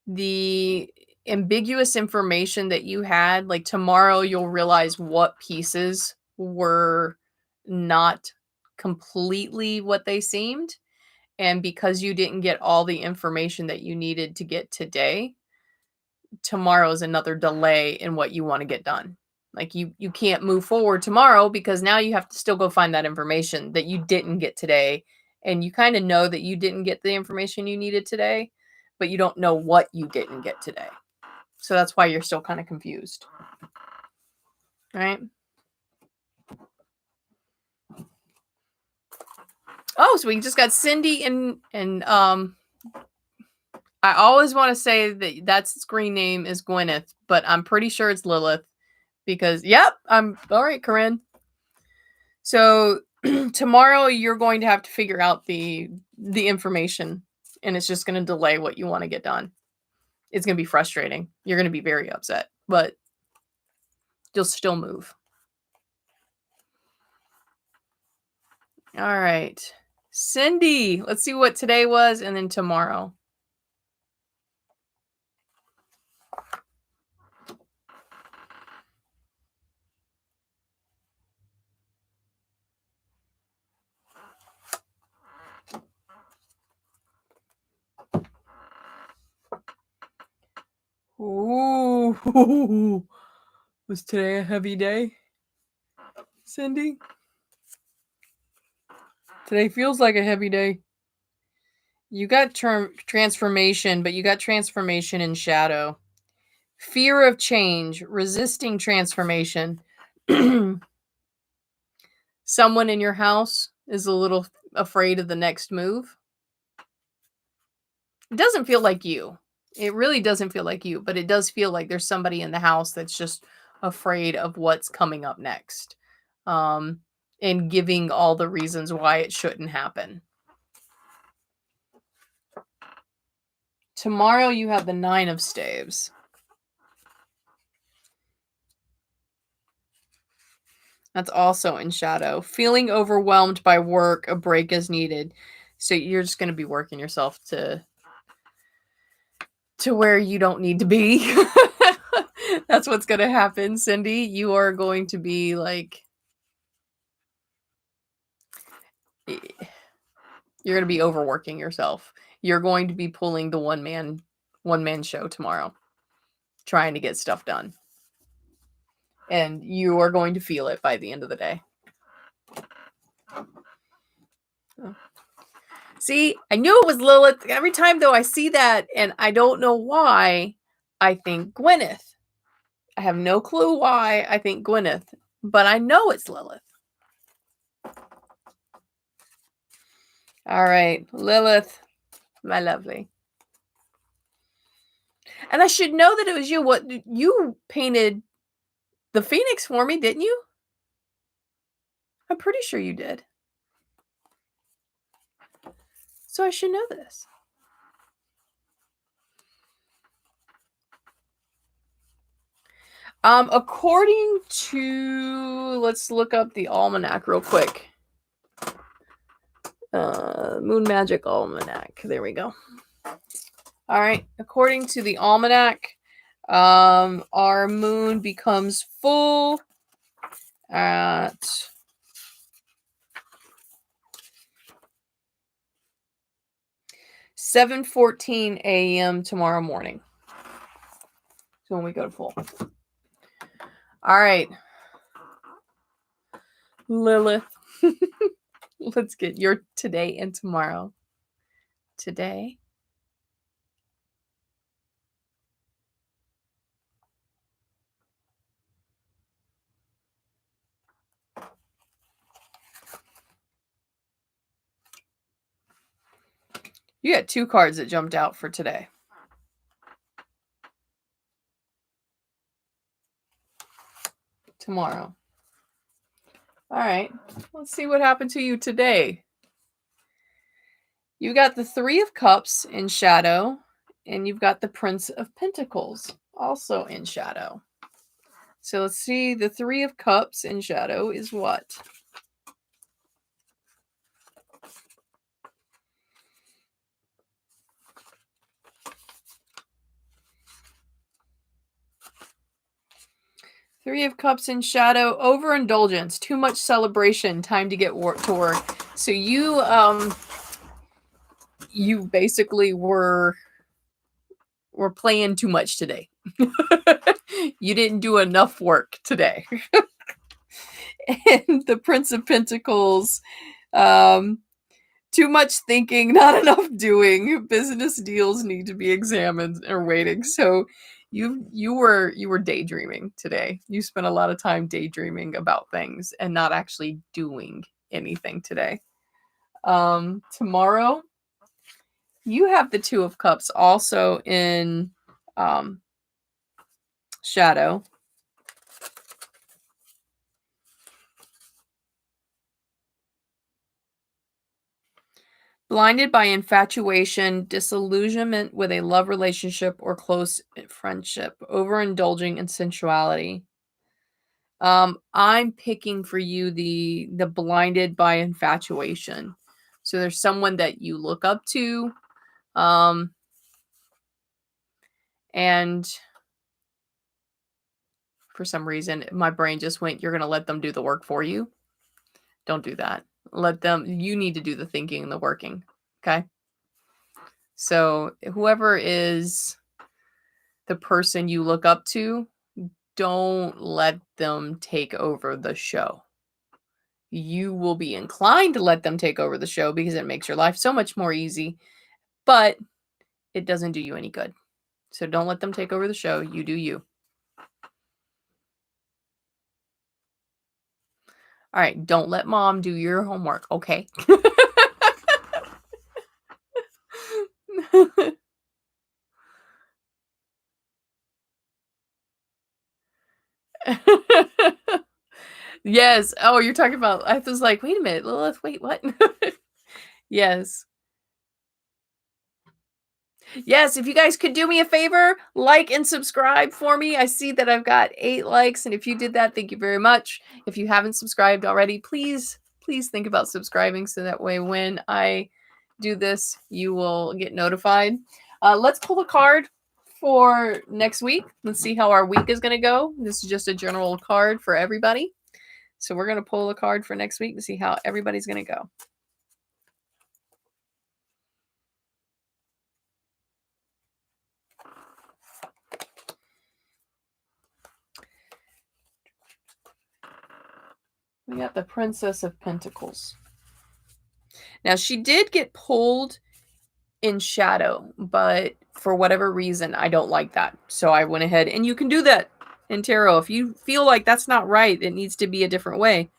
the ambiguous information that you had, like tomorrow you'll realize what pieces were not completely what they seemed. And because you didn't get all the information that you needed to get today, tomorrow is another delay in what you want to get done. Like you can't move forward tomorrow because now you have to still go find that information that you didn't get today. And you kind of know that you didn't get the information you needed today, but you don't know what you didn't get today. So that's why you're still kind of confused. Right? Oh, so we just got Cindy and I always want to say that that's screen name is Gwyneth, but I'm pretty sure it's Lilith because yep, I'm all right, Corinne. So tomorrow you're going to have to figure out the information, and it's just going to delay what you want to get done. It's going to be frustrating. You're going to be very upset, but you'll still move. All right. Cindy, let's see what today was and then tomorrow. Ooh, was today a heavy day, Cindy? Today feels like a heavy day. You got transformation, but you got transformation in shadow. Fear of change, resisting transformation. Someone in your house is a little afraid of the next move. It doesn't feel like you. It really doesn't feel like you, but it does feel like there's somebody in the house that's just afraid of what's coming up next. And giving all the reasons why it shouldn't happen. Tomorrow you have the Nine of Staves. That's also in shadow. Feeling overwhelmed by work, a break is needed. So you're just going to be working yourself to where you don't need to be. That's what's going to happen, Cindy. You are going to be like you're going to be overworking yourself. You're going to be pulling the one man show tomorrow, trying to get stuff done. And you are going to feel it by the end of the day. Oh. See, I knew it was Lilith. Every time, though, I see that, and I don't know why, I think Gwyneth. I have no clue why I think Gwyneth, but I know it's Lilith. All right, Lilith, my lovely. And I should know that it was you. What you painted the Phoenix for me, didn't you? I'm pretty sure you did. So I should know this. According to, let's look up the almanac real quick. Moon Magic Almanac. There we go. All right. According to the almanac, our moon becomes full at 7:14 a.m. tomorrow morning. So when we go to full. All right. Lilith. Let's get your today and tomorrow. Today. You got 2 cards that jumped out for today. Tomorrow. All right. Let's see what happened to you today. You got the 3 of Cups in shadow, and you've got the Prince of Pentacles also in shadow. So let's see. The 3 of Cups in shadow is what? Three of Cups in shadow, overindulgence, too much celebration, time to get to work. So you basically were playing too much today. You didn't do enough work today. And the Prince of Pentacles, too much thinking, not enough doing. Business deals need to be examined or waiting. So you were daydreaming today. You spent a lot of time daydreaming about things and not actually doing anything today. Tomorrow, you have the 2 of Cups also in shadow. Blinded by infatuation, disillusionment with a love relationship or close friendship, overindulging in sensuality. I'm picking for you the blinded by infatuation. So there's someone that you look up to, and for some reason my brain just went, you're going to let them do the work for you. Don't do that. You need to do the thinking and the working. Okay. So whoever is the person you look up to, don't let them take over the show. You will be inclined to let them take over the show because it makes your life so much more easy, but it doesn't do you any good. So don't let them take over the show. You do you. All right. Don't let mom do your homework. Okay. Yes. Oh, you're talking about, I was like, wait a minute, Lilith, wait, what? Yes. Yes, if you guys could do me a favor, like and subscribe for me. I see that I've got 8 likes, and if you did that, thank you very much. If you haven't subscribed already, please think about subscribing so that way when I do this, you will get notified. Let's pull a card for next week. Let's see how our week is going to go. This is just a general card for everybody. So we're going to pull a card for next week to see how everybody's going to go. We got the Princess of Pentacles. Now, she did get pulled in shadow, but for whatever reason, I don't like that. So I went ahead, and you can do that in tarot. If you feel like that's not right, it needs to be a different way,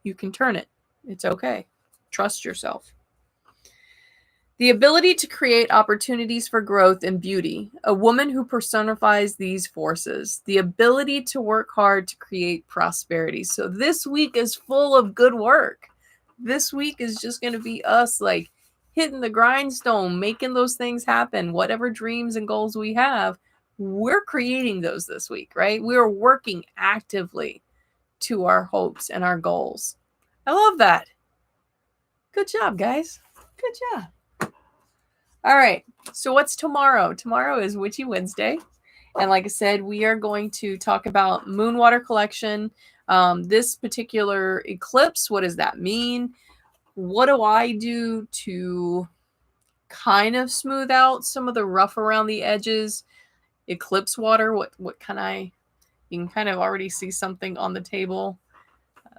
you can turn it. It's okay. Trust yourself. The ability to create opportunities for growth and beauty. A woman who personifies these forces. The ability to work hard to create prosperity. So this week is full of good work. This week is just going to be us like hitting the grindstone, making those things happen. Whatever dreams and goals we have, we're creating those this week, right? We are working actively to our hopes and our goals. I love that. Good job, guys. Good job. All right. So what's tomorrow? Tomorrow is Witchy Wednesday. And like I said, we are going to talk about moon water collection. This particular eclipse, what does that mean? What do I do to kind of smooth out some of the rough around the edges. Eclipse water, what can I, you can kind of already see something on the table.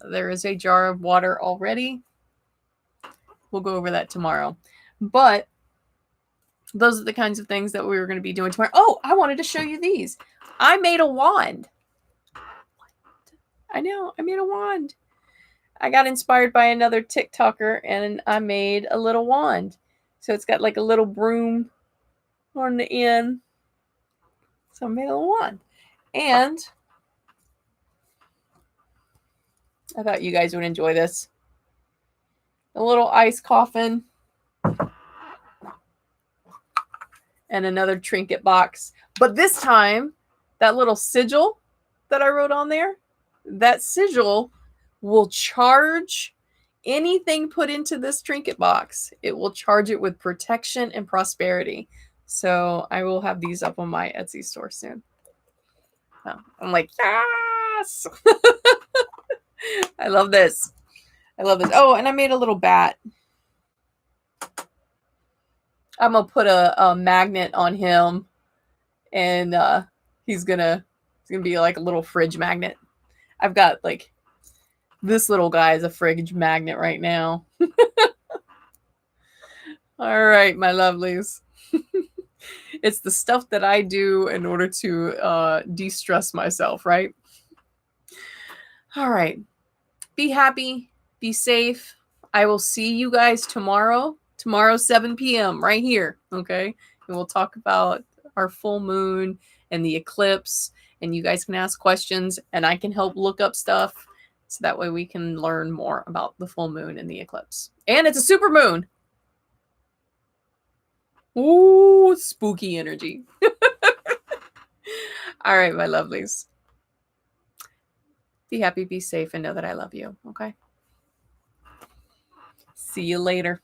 There is a jar of water already. We'll go over that tomorrow. But those are the kinds of things that we were going to be doing tomorrow. Oh, I wanted to show you these. I made a wand. I know, I made a wand. I got inspired by another TikToker and I made a little wand. So it's got like a little broom on the end. So I made a little wand. And I thought you guys would enjoy this. A little ice coffin. And another trinket box. But this time, that little sigil that I wrote on there, that sigil will charge anything put into this trinket box. It will charge it with protection and prosperity. So I will have these up on my Etsy store soon. Oh, I'm like, yes! I love this. I love this. Oh, and I made a little bat. I'm going to put a magnet on him. And he's gonna be like a little fridge magnet. I've got like this little guy is a fridge magnet right now. All right, my lovelies. It's the stuff that I do in order to de-stress myself, right? All right. Be happy. Be safe. I will see you guys tomorrow. Tomorrow, 7 p.m. right here. Okay. And we'll talk about our full moon and the eclipse. And you guys can ask questions and I can help look up stuff. So that way we can learn more about the full moon and the eclipse. And it's a super moon. Ooh, spooky energy. All right, my lovelies. Be happy, be safe, and know that I love you. Okay. See you later.